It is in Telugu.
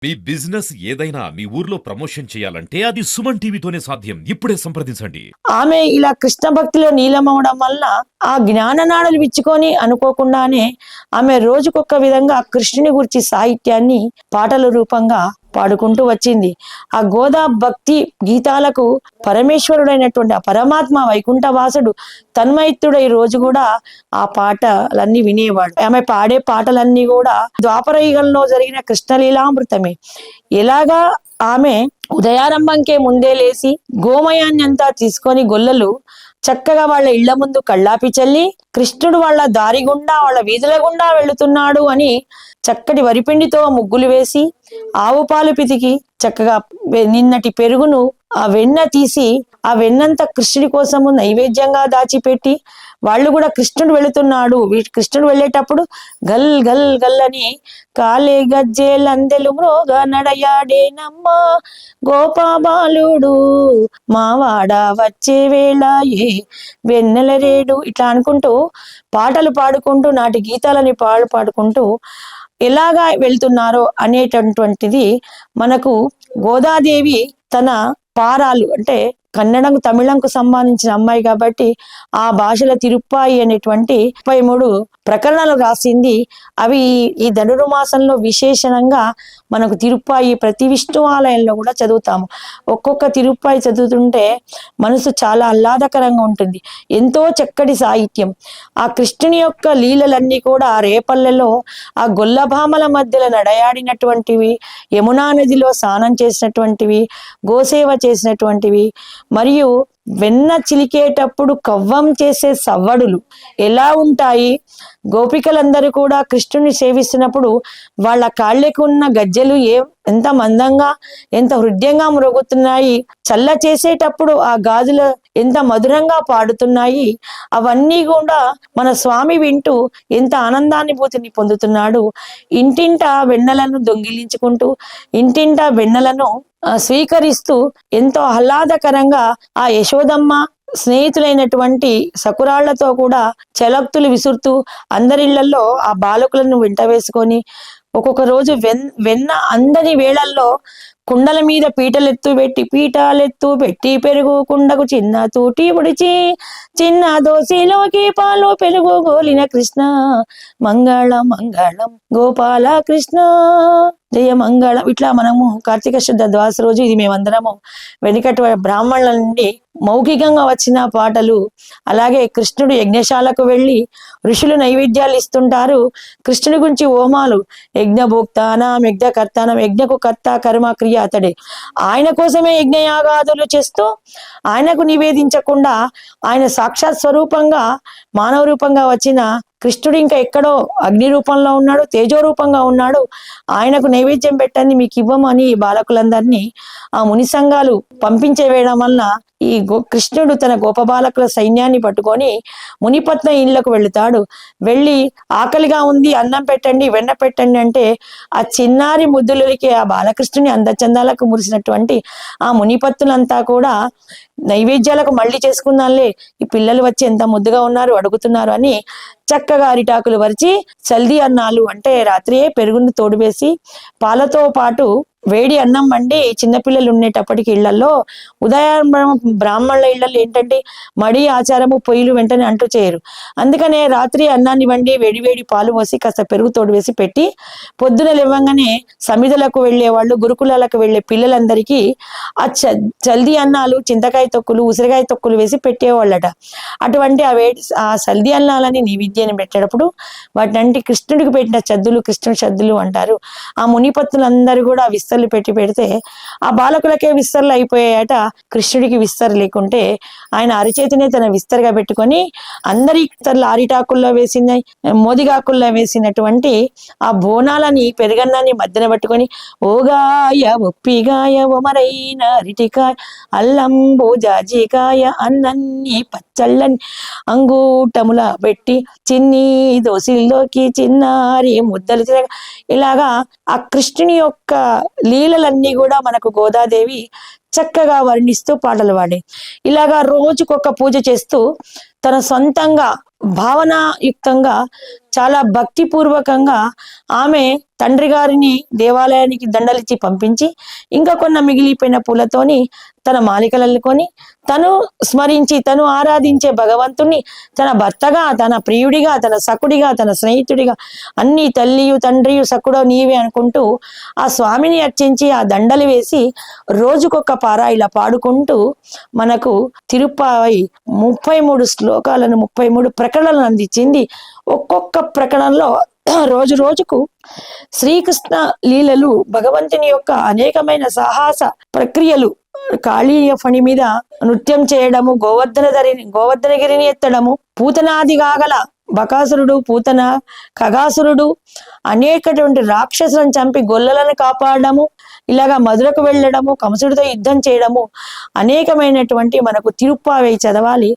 మీ బిజినెస్ ఏదైనా మీ ఊర్లో ప్రమోషన్ చేయాలంటే అది సుమన్ టీవీతోనే సాధ్యం. ఇప్పుడే సంప్రదించండి. ఆమె ఇలా కృష్ణ భక్తిలో నీలమవడం వల్ల ఆ జ్ఞాననాడలు విచ్చుకొని అనుకోకుండానే ఆమె రోజుకొక విధంగా కృష్ణుని గురించి సాహిత్యాన్ని పాటల రూపంగా పాడుకుంటూ వచ్చింది. ఆ గోదా భక్తి గీతాలకు పరమేశ్వరుడైనటువంటి ఆ పరమాత్మ వైకుంఠవాసుడు తన్మయత్తుడై రోజు కూడా ఆ పాటలన్నీ వినేవాడు. ఆమె పాడే పాటలన్నీ కూడా ద్వాపరయుగంలో జరిగిన కృష్ణలీలామృతమే. ఎలాగా ఆమె ఉదయారంభంకే ముందే లేసి గోమయాన్ని అంతా తీసుకొని గొల్లలు చక్కగా వాళ్ళ ఇళ్ల ముందు కళ్ళాపి చల్లి కృష్ణుడు వాళ్ళ దారి గుండా వాళ్ళ వీధుల గుండా వెళుతున్నాడు అని చక్కటి వరిపిండితో ముగ్గులు వేసి ఆవు పాలు పితికి చక్కగా నిన్నటి పెరుగును ఆ వెన్న తీసి ఆ వెన్నంతా కృష్ణుడి కోసము నైవేద్యంగా దాచిపెట్టి వాళ్ళు కూడా కృష్ణుడు వెళుతున్నాడు, కృష్ణుడు వెళ్ళేటప్పుడు గల్ గల్ గల్ అని కాలే గజ్జేలందెలు మ్రోగ నడయాడేనమ్మ గోపాబాలుడు మావాడ వచ్చే వేళ ఏ వెన్నెల రేడు ఇట్లా అనుకుంటూ పాటలు పాడుకుంటూ నాటి గీతాలని పాడుకుంటూ ఎలాగా వెళ్తున్నారో అనేటటువంటిది మనకు గోదాదేవి తన పారాలు అంటే కన్నడం తమిళంకు సంబంధించిన అమ్మాయి కాబట్టి ఆ భాషల తిరుప్పాయి అనేటువంటి 33 ప్రకరణలు రాసింది. అవి ఈ ధనుర్మాసంలో విశేషణంగా మనకు తిరుప్పాయి ప్రతి విష్ణు ఆలయంలో కూడా చదువుతాము. ఒక్కొక్క తిరుప్పాయి చదువుతుంటే మనసు చాలా ఆహ్లాదకరంగా ఉంటుంది. ఎంతో చక్కటి సాహిత్యం. ఆ కృష్ణుని యొక్క లీలలన్నీ కూడా రేపల్లెలో ఆ గొల్లభామల మధ్యలో నడయాడినటువంటివి, యమునా నదిలో స్నానం చేసినటువంటివి, గోసేవ చేసినటువంటివి, మరియు వెన్న చిలికేటప్పుడు కవ్వం చేసే సవ్వడులు ఎలా ఉంటాయి. గోపికలందరూ కూడా కృష్ణుని సేవిస్తున్నప్పుడు వాళ్ళ కాళ్ళకు ఉన్న గజ్జెలు ఎంత మందంగా ఎంత హృదయంగా మ్రోగుతున్నాయి. చల్ల చేసేటప్పుడు ఆ గాజులు ఎంత మధురంగా పాడుతున్నాయి. అవన్నీ కూడా మన స్వామి వింటూ ఎంత ఆనందానుభూతిని పొందుతున్నాడు. ఇంటింట వెన్నెలను దొంగిలించుకుంటూ ఇంటింట వెన్నెలను స్వీకరిస్తూ ఎంతో ఆహ్లాదకరంగా ఆ యశోదమ్మ స్నేహితులైనటువంటి సకురాళ్లతో కూడా చలక్తులు విసురుతూ అందరిళ్లలో ఆ బాలకులను వెంట వేసుకొని ఒక్కొక్క రోజు వెన్న అందని వేళల్లో కుండల మీద పీటలెత్తు పెట్టి పెరుగు కుండకు చిన్న తూటి ఉడిచి చిన్న దోసిలోకి పాలు పెరుగు గోలిన కృష్ణ మంగళం మంగళం గోపాల కృష్ణ జయ మంగళం. ఇట్లా మనము కార్తీక శుద్ధ ద్వాస రోజు ఇది మేమందరము వెనుకటి బ్రాహ్మణుల నుండి మౌఖికంగా వచ్చిన పాటలు. అలాగే కృష్ణుడు యజ్ఞశాలకు వెళ్ళి ఋషులు నైవేద్యాలు ఇస్తుంటారు. కృష్ణుడి గురించి హోమాలు యజ్ఞభోక్తానం యజ్ఞకర్తానం యజ్ఞకు కర్త కర్మ క్రియ అతడే. ఆయన కోసమే యజ్ఞయాగాదులు చేస్తూ ఆయనకు నివేదించకుండా ఆయన సాక్షాత్ స్వరూపంగా మానవ రూపంగా వచ్చిన కృష్ణుడు ఇంకా ఎక్కడో అగ్ని రూపంలో ఉన్నాడు, తేజో రూపంగా ఉన్నాడు. ఆయనకు నైవేద్యం పెట్టండి మీకు ఇవ్వమని బాలకులందరినీ ఆ ముని సంఘాలు పంపించే వేయడం వలన ఈ కృష్ణుడు తన గోపబాలకుల సైన్యాన్ని పట్టుకొని మునిపత్న ఇళ్లకు వెళుతాడు. వెళ్ళి ఆకలిగా ఉంది అన్నం పెట్టండి వెన్న పెట్టండి అంటే ఆ చిన్నారి ముద్దులకి ఆ బాలకృష్ణుని అందచందాలకు మురిసినటువంటి ఆ మునిపత్తులంతా కూడా నైవేద్యాలకు మళ్ళీ చేసుకుందాంలే, ఈ పిల్లలు వచ్చి ఎంత ముద్దుగా ఉన్నారు అడుగుతున్నారు అని చక్కగా అరిటాకులు వరిచి చల్ది అన్నాలు అంటే రాత్రియే పెరుగుని తోడువేసి పాలతో పాటు వేడి అన్నం వండి చిన్నపిల్లలు ఉండేటప్పటికి ఇళ్లలో ఉదయం బ్రాహ్మణుల ఇళ్లలో ఏంటంటే మడి ఆచారము పొయ్యిలు వెంటనే అంటూ చేయరు. అందుకనే రాత్రి అన్నాన్ని వండి వేడి పాలు పోసి కాస్త పెరుగు తోడు వేసి పెట్టి పొద్దున లేవంగానే సమిధులకు వెళ్లే వాళ్ళు గురుకులాలకు వెళ్లే పిల్లలందరికీ ఆ చల్ది అన్నాలు చింతకాయ తొక్కులు ఉసిరికాయ తొక్కులు వేసి పెట్టేవాళ్ళట. అటువంటి ఆ సల్ది అన్నాలని నైవేద్యాన్ని పెట్టేటప్పుడు వాటినంటే కృష్ణుడికి పెట్టిన చద్దులు కృష్ణుడి చద్దులు అంటారు. ఆ మునిపత్తులందరూ కూడా విస్తర్లు పెడితే ఆ బాలకులకే విస్తర్లు అయిపోయాయట, కృష్ణుడికి విస్తర్ లేకుంటే ఆయన అరిచేతినే తన విస్తర్గా పెట్టుకొని అందరి అరిటాకుల్లో వేసిన మోదిగాకుల్లో వేసినటువంటి ఆ బోనాలని పెరుగన్నాన్ని మధ్యన పట్టుకొని ఓగాయ ఒప్పిగాయ ఒమరైన అరిటికాయ అల్లంబు జాజికాయ అన్నన్ని పచ్చళ్ళని అంగూటముల పెట్టి చిన్ని దోసిల్లోకి చిన్నారి ముద్దలు ఇలాగా ఆ కృష్ణుని యొక్క లీలలన్నీ కూడా మనకు గోదాదేవి చక్కగా వర్ణిస్తూ పాటలు పాడి ఇలాగా రోజుకొక పూజ చేస్తూ తన సొంతంగా భావనాయుక్తంగా చాలా భక్తిపూర్వకంగా ఆమె తండ్రి గారిని దేవాలయానికి దండలిచ్చి పంపించి ఇంకా కొన్ని మిగిలిపోయిన పూలతోని తన మాలికలు అల్లుకొని తను స్మరించి తను ఆరాధించే భగవంతుణ్ణి తన భర్తగా, తన ప్రియుడిగా, తన సకుడిగా, తన స్నేహితుడిగా అన్ని తల్లియు తండ్రియు సకుడో నీవే అనుకుంటూ ఆ స్వామిని అర్చించి ఆ దండలు వేసి రోజుకొక పార ఇలా పాడుకుంటూ మనకు తిరుప్పావై 33 శ్లోకాలను 33 ప్రకటనలను అందించింది. ఒక్కొక్క ప్రకటనలో రోజు రోజుకు శ్రీకృష్ణ లీలలు, భగవంతుని యొక్క అనేకమైన సాహస ప్రక్రియలు, కాళీయ ఫణి మీద నృత్యం చేయడము, గోవర్ధనగిరిని ఎత్తడము, పూతనాది గాగల బకాసురుడు, పూతన, ఖగాసురుడు అనేకటువంటి రాక్షసులను చంపి గొల్లలను కాపాడము, ఇలాగా మధురకు వెళ్ళడము, కంసుడితో యుద్ధం చేయడము అనేకమైనటువంటి మనకు తిరుప్పావై చదవాలి.